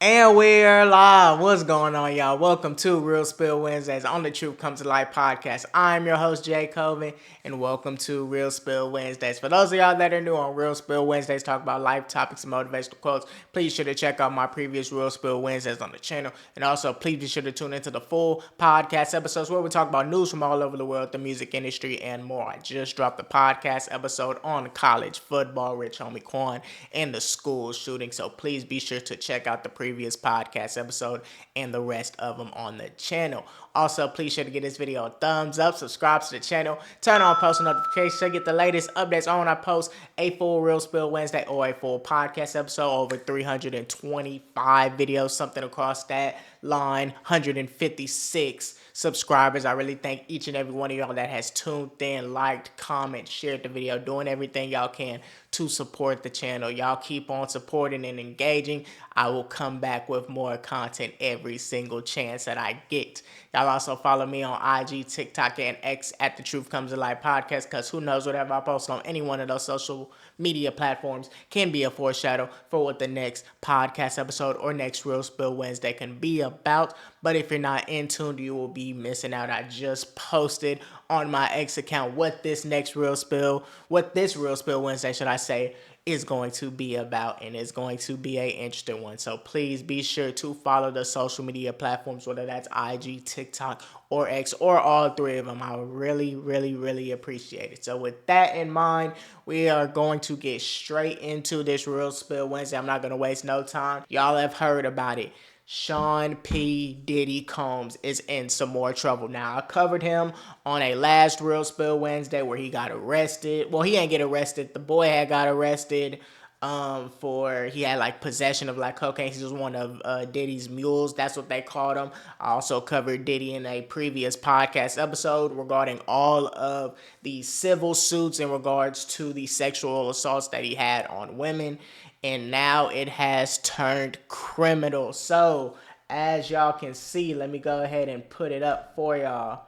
And we're live. What's going on, y'all? Welcome to Real Spill Wednesdays on the Truth Comes to Life podcast. I'm your host, Jay Coven, and welcome to Real Spill Wednesdays. For those of y'all that are new on Real Spill Wednesdays, talk about life topics and motivational quotes, please sure to check out my previous Real Spill Wednesdays on the channel. And also, please be sure to tune into the full podcast episodes where we talk about news from all over the world, the music industry, and more. I just dropped the podcast episode on college football, Rich Homie Quan, and the school shooting. So please be sure to check out the previous podcast episode and the rest of them on the channel. Also, please sure to give this video a thumbs up, subscribe to the channel, turn on post notifications to get the latest updates on when I post a full Real Spill Wednesday or a full podcast episode. Over 325 videos, something across that line, 156 subscribers. I really thank each and every one of y'all that has tuned in, liked, commented, shared the video, doing everything y'all can to support the channel. Y'all keep on supporting and engaging. I will come back with more content every single chance that I get. Y'all also follow me on IG, TikTok, and X at The Truth Comes to Life podcast, because who knows, whatever I post on any one of those social media platforms can be a foreshadow for what the next podcast episode or next Real Spill Wednesday can be about. But if you're not in tune, you will be missing out. I just posted on my X account what this Real Spill Wednesday, should I say, is going to be about, and it's going to be an interesting one. So please be sure to follow the social media platforms, whether that's IG, TikTok, or X, or all three of them. I would really, really, really appreciate it. So with that in mind, we are going to get straight into this Real Spill Wednesday. I'm not going to waste no time. Y'all have heard about it. Sean P. Diddy Combs is in some more trouble. Now, I covered him on a last Real Spill Wednesday where he got arrested. Well, he ain't get arrested. The boy had got arrested for, he had like possession of like cocaine. He was one of Diddy's mules. That's what they called him. I also covered Diddy in a previous podcast episode regarding all of the civil suits in regards to the sexual assaults that he had on women. And now it has turned criminal. So, as y'all can see, let me go ahead and put it up for y'all.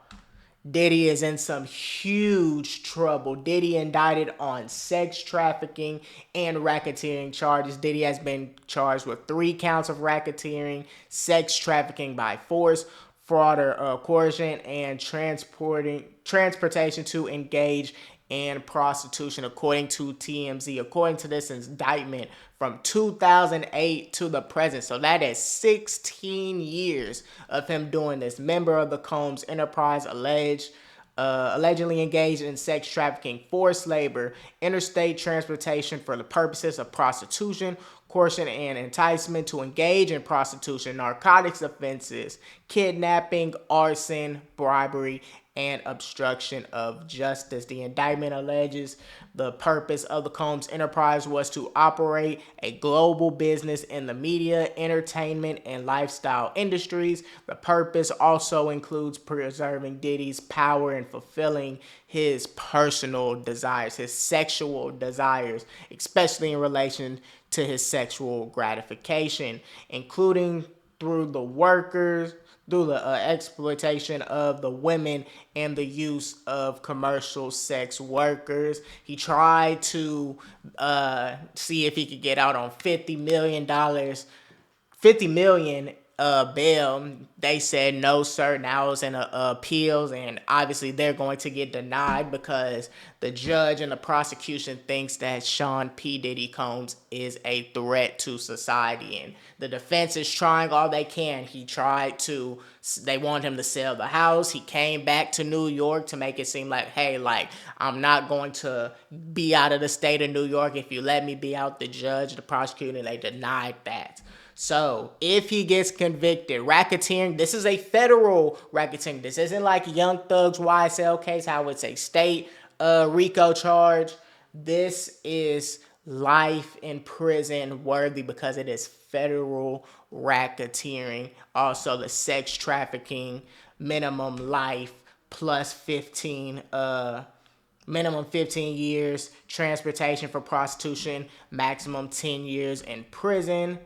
Diddy is in some huge trouble. Diddy indicted on sex trafficking and racketeering charges. Diddy has been charged with 3 counts of racketeering, sex trafficking by force, fraud or coercion, and transportation to engage and prostitution, according to TMZ. According to this indictment from 2008 to the present. So that is 16 years of him doing this. Member of the Combs enterprise allegedly engaged in sex trafficking, forced labor, interstate transportation for the purposes of prostitution, coercion, and enticement to engage in prostitution, narcotics offenses, kidnapping, arson, bribery, and obstruction of justice. The indictment alleges the purpose of the Combs enterprise was to operate a global business in the media, entertainment, and lifestyle industries. The purpose also includes preserving Diddy's power and fulfilling his personal desires, his sexual desires, especially in relation to his sexual gratification, including through the exploitation of the women and the use of commercial sex workers. He tried to see if he could get out on $50 million bail. They said no, sir. Now it's in appeals, and obviously they're going to get denied because the judge and the prosecution thinks that Sean P. Diddy Combs is a threat to society, and the defense is trying all they can. They want him to sell the house. He came back to New York to make it seem like, hey, like, I'm not going to be out of the state of New York if you let me be out. The judge, the prosecutor, they denied that. So, if he gets convicted, racketeering, this is a federal racketeering. This isn't like Young Thug's YSL case, how it's a state RICO charge. This is life in prison worthy because it is federal racketeering. Also, the sex trafficking, minimum life plus 15 minimum 15 years, transportation for prostitution, maximum 10 years in prison.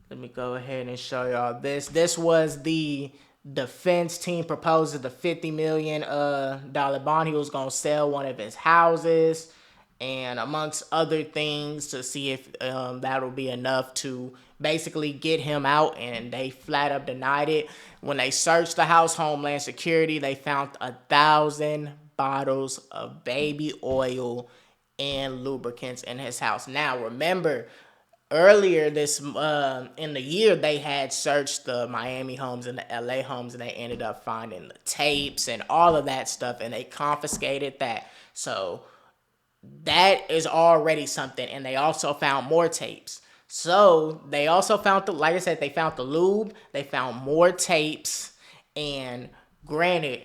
Let me go ahead and show y'all this. This was the defense team proposes the $50 million bond. He was going to sell one of his houses and amongst other things to see if that'll be enough to basically get him out, and they flat up denied it. When they searched the house, Homeland Security, they found 1,000 bottles of baby oil and lubricants in his house. Now, remember, earlier this in the year, they had searched the Miami homes and the LA homes, and they ended up finding the tapes and all of that stuff, and they confiscated that. So that is already something. And they also found more tapes. So they also found like I said, they found the lube, they found more tapes, and granted,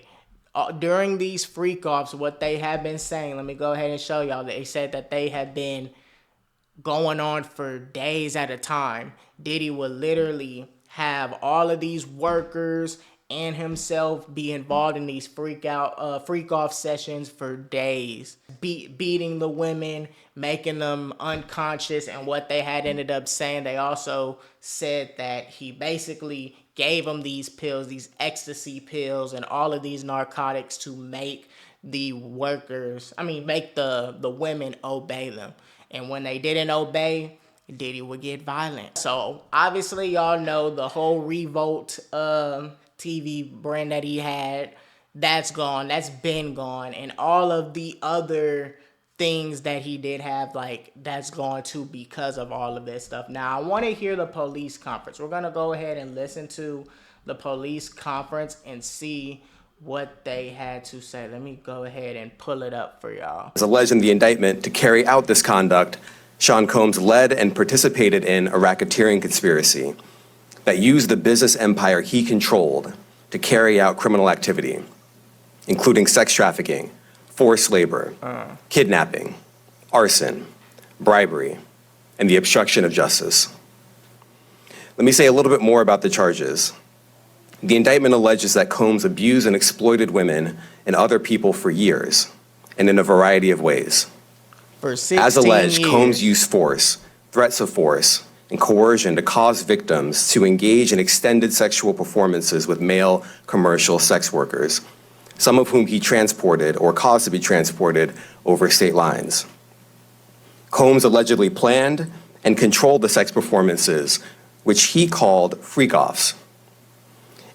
during these freak offs, what they have been saying, let me go ahead and show y'all. They said that they have been going on for days at a time. Diddy would literally have all of these workers and himself be involved in these freak off sessions for days, beating the women, making them unconscious. And what they had ended up saying, they also said that he basically gave them these pills, these ecstasy pills, and all of these narcotics to make the make the women obey them. And when they didn't obey, Diddy would get violent. So obviously y'all know the whole Revolt TV brand that he had, that's gone, that's been gone. And all of the other things that he did have, like, that's gone too because of all of this stuff. Now I want to hear the police conference. We're going to go ahead and listen to the police conference and see what they had to say. Let me go ahead and pull it up for y'all. As alleged in the indictment, to carry out this conduct, Sean Combs led and participated in a racketeering conspiracy that used the business empire he controlled to carry out criminal activity, including sex trafficking, forced labor, kidnapping, arson, bribery, and the obstruction of justice. Let me say a little bit more about the charges. The indictment alleges that Combs abused and exploited women and other people for years, and in a variety of ways. For 16 As alleged, years. Combs used force, threats of force, and coercion to cause victims to engage in extended sexual performances with male commercial sex workers, some of whom he transported or caused to be transported over state lines. Combs allegedly planned and controlled the sex performances, which he called freak-offs,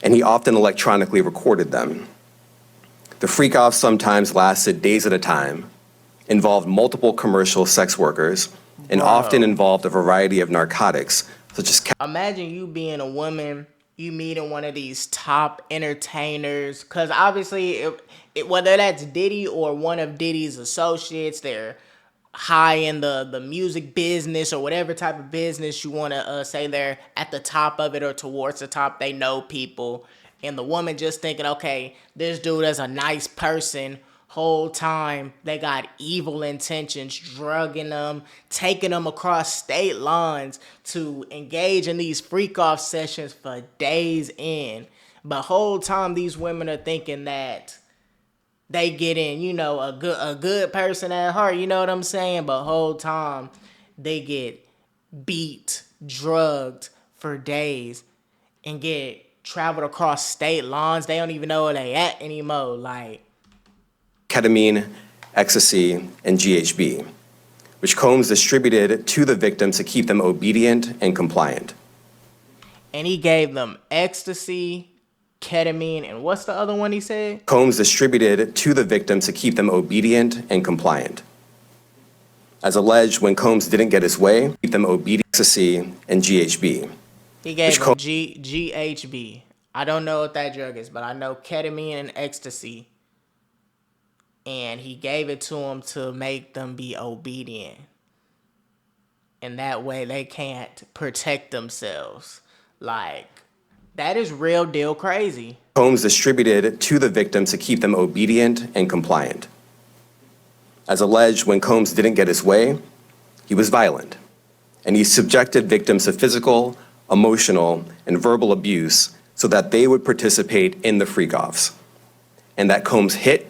and he often electronically recorded them. The freak-offs sometimes lasted days at a time, involved multiple commercial sex workers, and often involved a variety of narcotics, such as... Imagine you being a woman, you meeting one of these top entertainers, because obviously, whether that's Diddy or one of Diddy's associates, they're high in the music business or whatever type of business you want to say, they're at the top of it or towards the top, they know people. And the woman just thinking, okay, this dude is a nice person. Whole time they got evil intentions, drugging them, taking them across state lines to engage in these freak off sessions for days in. But whole time these women are thinking that they get in, a good person at heart, you know what I'm saying? But whole time they get beat, drugged for days, and get traveled across state lines. They don't even know where they at anymore. Like, ketamine, ecstasy, and GHB, which Combs distributed to the victims to keep them obedient and compliant. And he gave them ecstasy, ketamine, and what's the other one he said? Combs distributed to the victims to keep them obedient and compliant. As alleged, when Combs didn't get his way, keep them obedient, ecstasy, and GHB. He gave them GHB. I don't know what that drug is, but I know ketamine and ecstasy. And he gave it to them to make them be obedient. And that way they can't protect themselves. Like, that is real deal crazy. Combs distributed to the victims to keep them obedient and compliant. As alleged, when Combs didn't get his way, he was violent. And he subjected victims to physical, emotional, and verbal abuse so that they would participate in the freak-offs. And that Combs hit,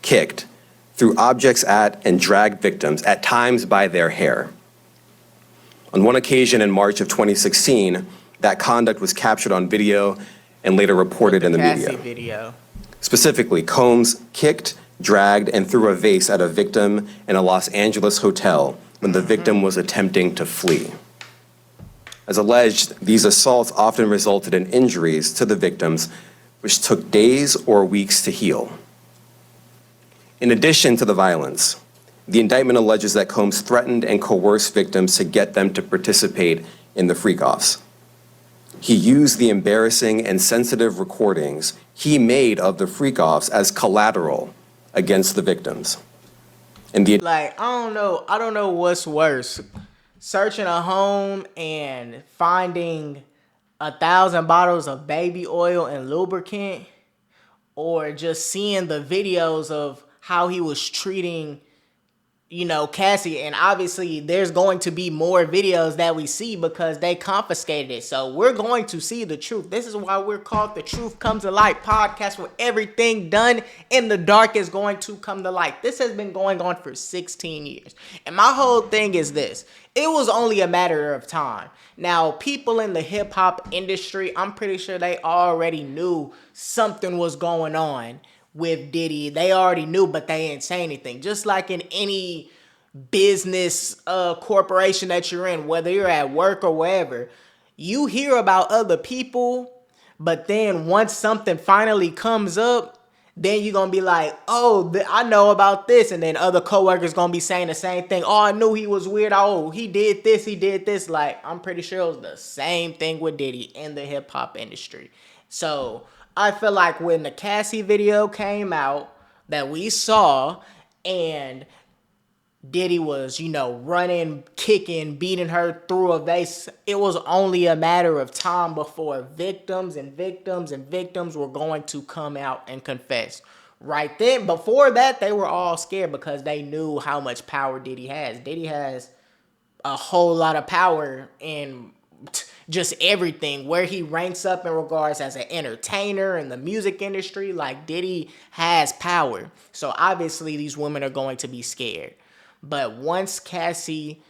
kicked, threw objects at, and dragged victims, at times by their hair. On one occasion in March of 2016, that conduct was captured on video and later reported in the media. Video. Specifically, Combs kicked, dragged, and threw a vase at a victim in a Los Angeles hotel when the victim was attempting to flee. As alleged, these assaults often resulted in injuries to the victims, which took days or weeks to heal. In addition to the violence, the indictment alleges that Combs threatened and coerced victims to get them to participate in the freak-offs. He used the embarrassing and sensitive recordings he made of the freak-offs as collateral against the victims. Like, I don't know what's worse. Searching a home and finding 1,000 bottles of baby oil and lubricant, or just seeing the videos of how he was treating, Cassie. And obviously there's going to be more videos that we see because they confiscated it. So we're going to see the truth. This is why we're called the Truth Comes to Light podcast, where everything done in the dark is going to come to light. This has been going on for 16 years. And my whole thing is this. It was only a matter of time. Now, people in the hip hop industry, I'm pretty sure they already knew something was going on with Diddy. They already knew, but they didn't say anything. Just like in any business corporation that you're in, whether you're at work or wherever, you hear about other people, but then once something finally comes up, then you're going to be like, oh, I know about this. And then other coworkers going to be saying the same thing. Oh, I knew he was weird. Oh, he did this, he did this. Like, I'm pretty sure it was the same thing with Diddy in the hip hop industry. So I feel like when the Cassie video came out that we saw, and Diddy was, running, kicking, beating her through a vase, it was only a matter of time before victims were going to come out and confess. Right then, before that, they were all scared because they knew how much power Diddy has. Diddy has a whole lot of power in just everything, where he ranks up in regards as an entertainer in the music industry. Like, Diddy has power. So obviously these women are going to be scared. But once Cassie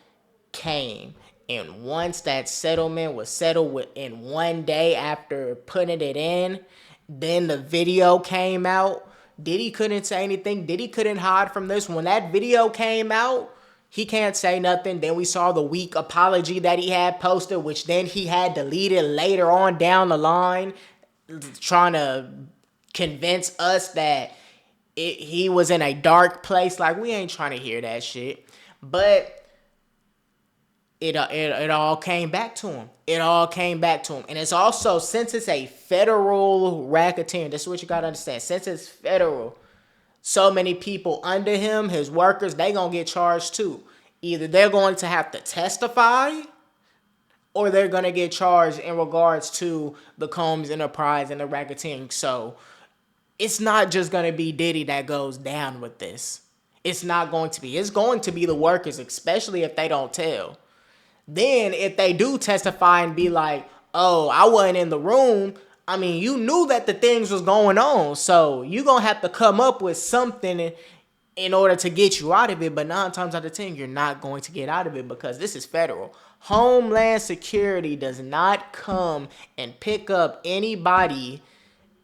came, and once that settlement was settled in one day after putting it in, then the video came out. Diddy couldn't say anything. Diddy couldn't hide from this. When that video came out, he can't say nothing. Then we saw the weak apology that he had posted, which then he had deleted later on down the line, trying to convince us that he was in a dark place. Like, we ain't trying to hear that shit. But it all came back to him. It all came back to him. And it's also, since it's a federal racketeering, this is what you got to understand. Since it's federal, so many people under him, his workers, they going to get charged too. Either they're going to have to testify, or they're going to get charged in regards to the Combs enterprise and the racketeering. So it's not just going to be Diddy that goes down with this. It's not going to be. It's going to be the workers, especially if they don't tell. Then if they do testify and be like, oh, I wasn't in the room, I mean, you knew that the things was going on. So you're going to have to come up with something in order to get you out of it. But 9 times out of 10, you're not going to get out of it because this is federal. Homeland Security does not come and pick up anybody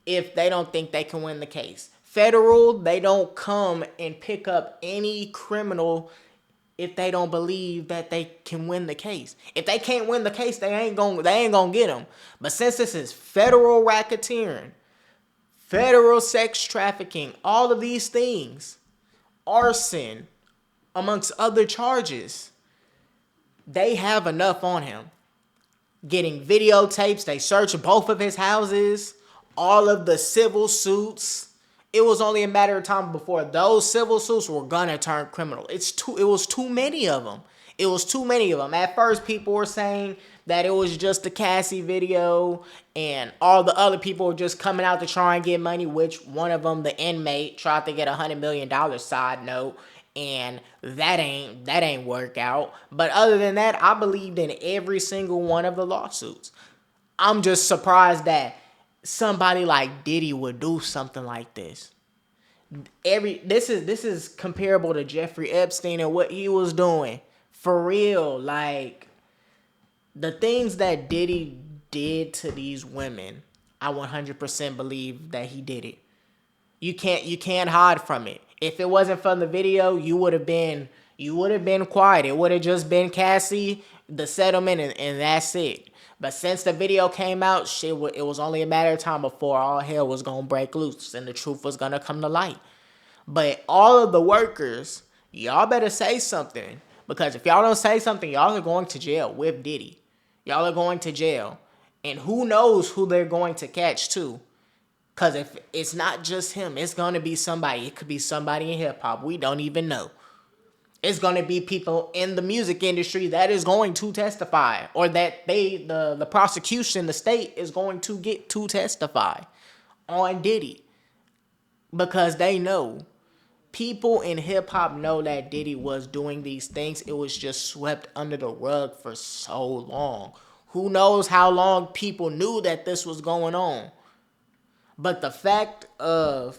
if they don't think they can win the case. Federal, they don't come and pick up any criminal if they don't believe that they can win the case. If they can't win the case, they ain't gonna get them. But since this is federal racketeering, federal sex trafficking, all of these things, arson, amongst other charges, they have enough on him. Getting videotapes, they searched both of his houses, all of the civil suits. It was only a matter of time before those civil suits were gonna turn criminal. It was too many of them. It was too many of them. At first, people were saying that it was just the Cassie video, and all the other people were just coming out to try and get money, which one of them, the inmate, tried to get $100 million, side note, and that ain't work out. But other than that, I believed in every single one of the lawsuits. I'm just surprised that somebody like Diddy would do something like this. This is comparable to Jeffrey Epstein and what he was doing. For real, like, the things that Diddy did to these women, I 100% believe that he did it. You can't hide from it. If it wasn't from the video, you would have been quiet. It would have just been Cassie the settlement, and that's it. But since the video came out, it was only a matter of time before all hell was gonna break loose and the truth was gonna come to light. But all of the workers, y'all better say something. Because if y'all don't say something, y'all are going to jail with Diddy. Y'all are going to jail. And who knows who they're going to catch too. Because if it's not just him, it's going to be somebody. It could be somebody in hip hop. We don't even know. It's going to be people in the music industry that is going to testify. Or that the prosecution, the state, is going to get to testify on Diddy. Because they know. People in hip hop know that Diddy was doing these things. It was just swept under the rug for so long. Who knows how long people knew that this was going on. But the fact of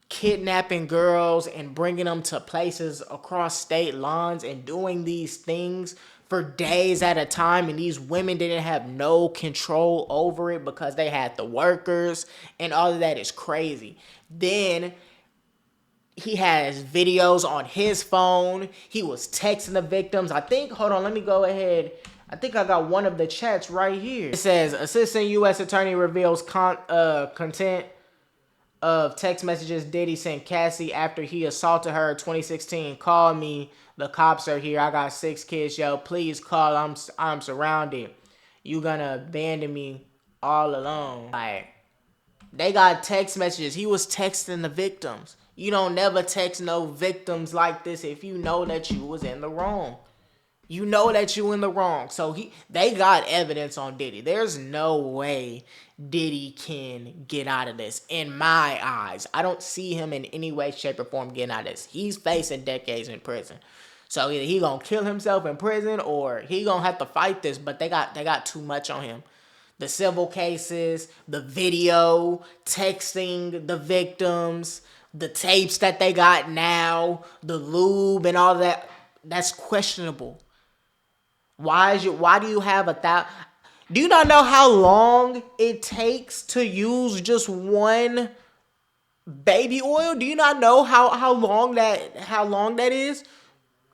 kidnapping girls and bringing them to places across state lines and doing these things for days at a time, and these women didn't have no control over it because they had the workers, and all of that is crazy. Then he has videos on his phone. He was texting the victims. I think, hold on, let me go ahead. I think I got one of the chats right here. It says, Assistant U.S. Attorney reveals content of text messages Diddy sent Cassie after he assaulted her in 2016. Call me. The cops are here. I got 6 kids. Yo, please call. I'm surrounded. You gonna abandon me all alone. Like, they got text messages. He was texting the victims. You don't never text no victims like this if you know that you was in the wrong. You know that you in the wrong. So they got evidence on Diddy. There's no way Diddy can get out of this. In my eyes, I don't see him in any way, shape, or form getting out of this. He's facing decades in prison. So either he gonna kill himself in prison or he gonna have to fight this. But they got too much on him. The civil cases, the video, texting the victims, the tapes that they got now, the lube and all that. That's questionable. Why do you have do you not know how long it takes to use just one baby oil? Do you not know how long that is?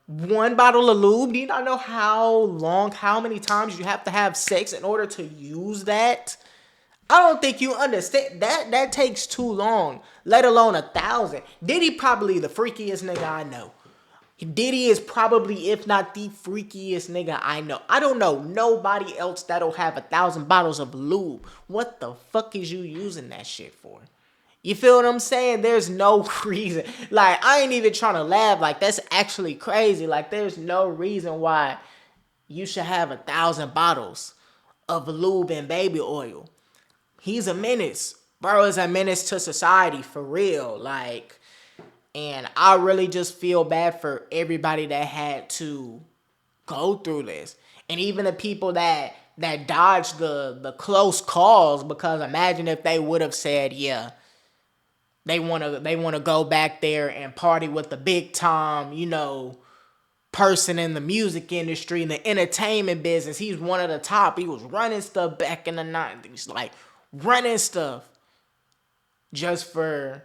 One bottle of lube? Do you not know how many times you have to have sex in order to use that? I don't think you understand. That takes too long, let alone 1,000. Diddy probably the freakiest nigga I know. Diddy is probably, if not the freakiest nigga I know. I don't know nobody else that'll have 1,000 bottles of lube. What the fuck is you using that shit for? You feel what I'm saying? There's no reason. Like, I ain't even trying to laugh. Like, that's actually crazy. Like, there's no reason why you should have 1,000 bottles of lube and baby oil. He's a menace. Bro is a menace to society, for real. Like, and I really just feel bad for everybody that had to go through this. And even the people that dodged the close calls, because imagine if they would have said, yeah, they want to go back there and party with the big time, person in the music industry, in the entertainment business. He's one of the top. He was running stuff back in the 90s, like running stuff just for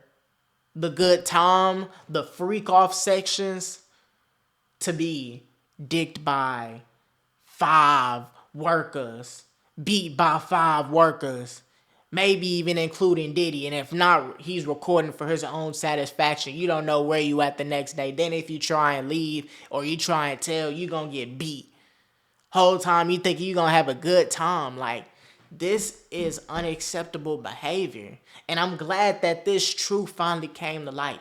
the good time, the freak off sections, to be dicked by 5 workers, beat by 5 workers, maybe even including Diddy. And if not, he's recording for his own satisfaction. You don't know where you at the next day. Then if you try and leave or you try and tell, you gonna get beat. Whole time you think you gonna have a good time. Like, this is unacceptable behavior. And I'm glad that this truth finally came to light.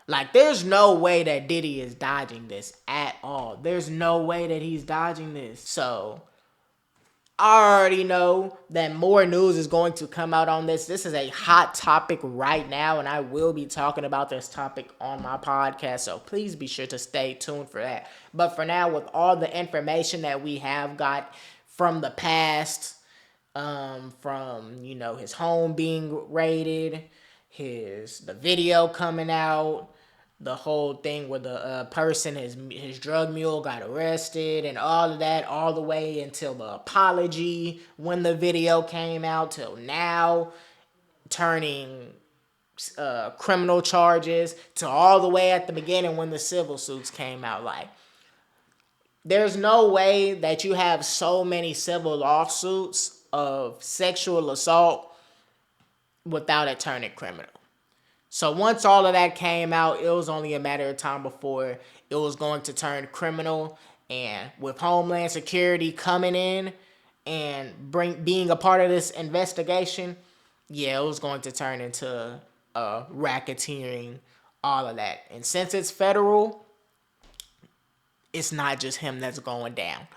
Like, there's no way that Diddy is dodging this at all. There's no way that he's dodging this. So, I already know that more news is going to come out on this. This is a hot topic right now, and I will be talking about this topic on my podcast. So, please be sure to stay tuned for that. But for now, with all the information that we have got from the past, from his home being raided, the video coming out, the whole thing where the person, his drug mule got arrested, and all of that, all the way until the apology when the video came out, till now, turning criminal charges, to all the way at the beginning when the civil suits came out. Like, There's no way that you have so many civil lawsuits of sexual assault without it turning criminal. So once all of that came out, it was only a matter of time before it was going to turn criminal. And with Homeland Security coming in and being a part of this investigation, yeah, it was going to turn into racketeering, all of that. And since it's federal, it's not just him that's going down.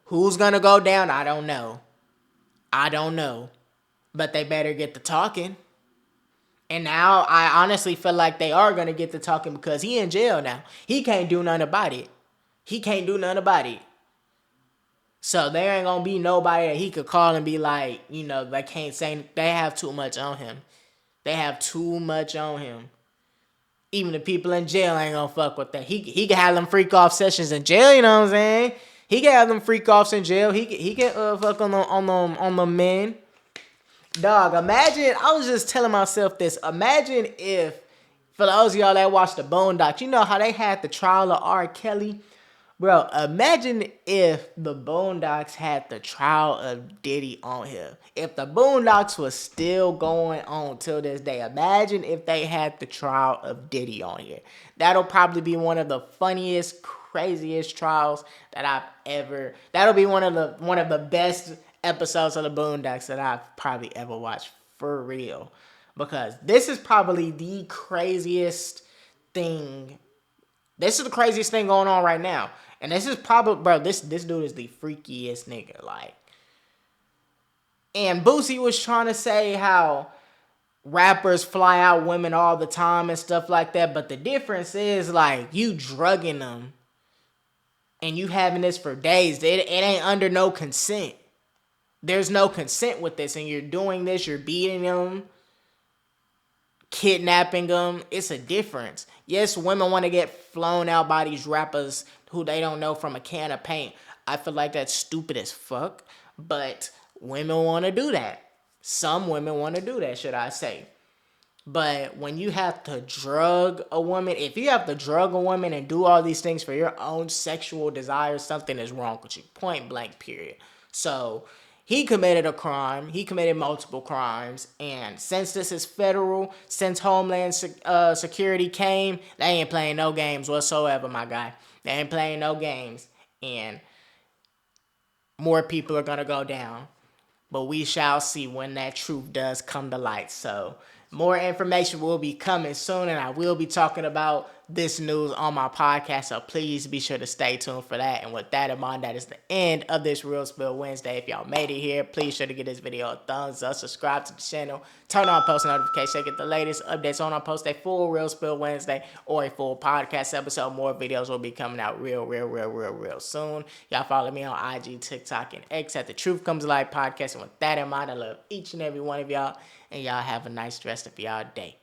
Who's gonna go down? I don't know. But they better get to talking. And now I honestly feel like they are gonna get to talking because he in jail now. He can't do nothing about it. So there ain't gonna be nobody that he could call and be like, they can't say, they have too much on him. Even the people in jail ain't gonna fuck with that. He can have them freak off sessions in jail, you know what I'm saying? He can have them freak offs in jail. He can fuck on the men. Dog, imagine, I was just telling myself this. Imagine if, for those of y'all that watch the Boondocks, you know how they had the trial of R. Kelly? Bro, imagine if the Boondocks had the trial of Diddy on here. If the Boondocks was still going on till this day, imagine if they had the trial of Diddy on here. That'll probably be one of the funniest, craziest trials that I've ever. That'll be one of the best episodes of the Boondocks that I've probably ever watched, for real. Because this is probably the craziest thing. This is the craziest thing going on right now. And this is probably, bro, this dude is the freakiest nigga. Like, and Boosie was trying to say how rappers fly out women all the time and stuff like that. But the difference is, like, you drugging them and you having this for days. It ain't under no consent. There's no consent with this. And you're doing this, you're beating them, kidnapping them. It's a difference. Yes, women want to get flown out by these rappers who they don't know from a can of paint. I feel like that's stupid as fuck, but women want to do that. Some women want to do that, should I say. But when you have to drug a woman, if you have to drug a woman and do all these things for your own sexual desires, something is wrong with you. Point blank, period. So he committed a crime. He committed multiple crimes. And since this is federal, since Homeland Security came, they ain't playing no games whatsoever, my guy. They ain't playing no games. And more people are going to go down. But we shall see when that truth does come to light. So more information will be coming soon, and I will be talking about this news on my podcast, so please be sure to stay tuned for that. And with that in mind, that is the end of this Real Spill Wednesday. If y'all made it here, please sure to give this video a thumbs up, subscribe to the channel, turn on post notifications to get the latest updates on. I post a full Real Spill Wednesday or a full podcast episode. More videos will be coming out real soon. Y'all follow me on IG, TikTok, and X at The Truth Comes to Life Podcast. And with that in mind, I love each and every one of y'all, and y'all have a nice rest of y'all day.